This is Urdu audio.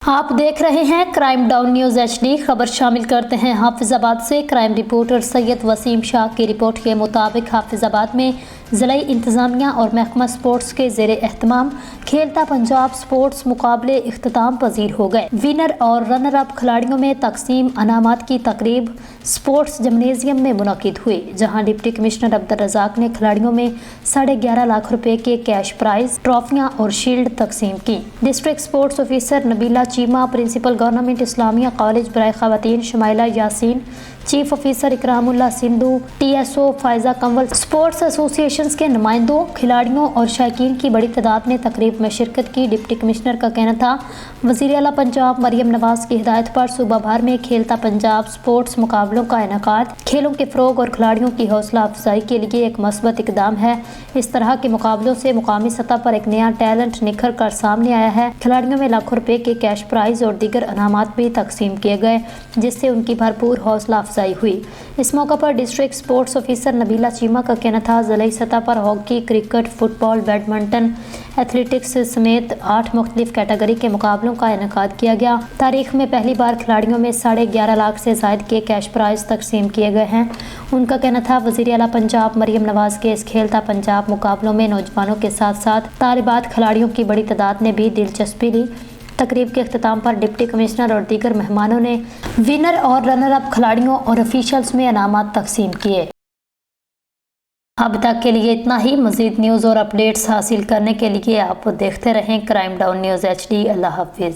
آپ دیکھ رہے ہیں کرائم ڈاؤن نیوز HD۔ خبر شامل کرتے ہیں حافظ آباد سے۔ کرائم رپورٹر سید وسیم شاہ کی رپورٹ کے مطابق حافظ آباد میں ضلعی انتظامیہ اور محکمہ سپورٹس کے زیر اہتمام کھیلتا پنجاب سپورٹس مقابلے اختتام پذیر ہو گئے۔ ونر اور رنر اپ کھلاڑیوں میں تقسیم انعامات کی تقریب سپورٹس جمنیزیم میں منعقد ہوئی، جہاں ڈپٹی کمشنر عبدالرزاق نے کھلاڑیوں میں 11.5 لاکھ روپے کے کیش پرائز، ٹرافیاں اور شیلڈ تقسیم کی۔ District sports officer Nabila Cheema, principal government Islamia college برائے خواتین Shumaila Yasin, chief officer Ikram Ullah Sandhu, TSO Faiza Kanwal, sports associations کے نمائندوں، کھلاڑیوں اور شائقین کی بڑی تعداد نے تقریب میں شرکت کی۔ ڈپٹی کمشنر کا کہنا تھا، وزیر اعلیٰ پنجاب مریم نواز کی ہدایت پر صوبہ بھر میں کھیلتا پنجاب سپورٹس مقابلوں کا انعقاد کھیلوں کے فروغ اور کھلاڑیوں کی حوصلہ افزائی کے لیے ایک مثبت اقدام ہے۔ اس طرح کے مقابلوں سے مقامی سطح پر ایک نیا ٹیلنٹ نکھر کر سامنے آیا ہے۔ کھلاڑیوں میں لاکھوں روپے کے کیش پرائز اور دیگر انعامات بھی تقسیم کیے گئے، جس سے ان کی بھرپور حوصلہ افزائی ہوئی۔ اس موقع پر district sports officer Nabila Cheema کا کہنا تھا، ضلعی سطح پر hockey, cricket, football, badminton, athletics سمیت 8 مختلف کیٹیگری کے مقابلوں کا انعقاد کیا گیا۔ تاریخ میں پہلی بار کھلاڑیوں میں 11.5 لاکھ سے زائد کے کیش پرائز تقسیم کیے گئے ہیں۔ ان کا کہنا تھا، وزیر اعلیٰ پنجاب مریم نواز کے اس کھیلتا پنجاب مقابلوں میں نوجوانوں کے ساتھ ساتھ طالبات کھلاڑیوں کی بڑی تعداد نے بھی دلچسپی لی۔ تقریب کے اختتام پر ڈپٹی کمشنر اور دیگر مہمانوں نے ونر اور رنر اپ کھلاڑیوں اور آفیشلز میں انعامات تقسیم کیے۔ اب تک کے لیے اتنا ہی۔ مزید نیوز اور اپڈیٹس حاصل کرنے کے لیے آپ دیکھتے رہیں کرائم ڈاؤن نیوز HD۔ اللہ حافظ۔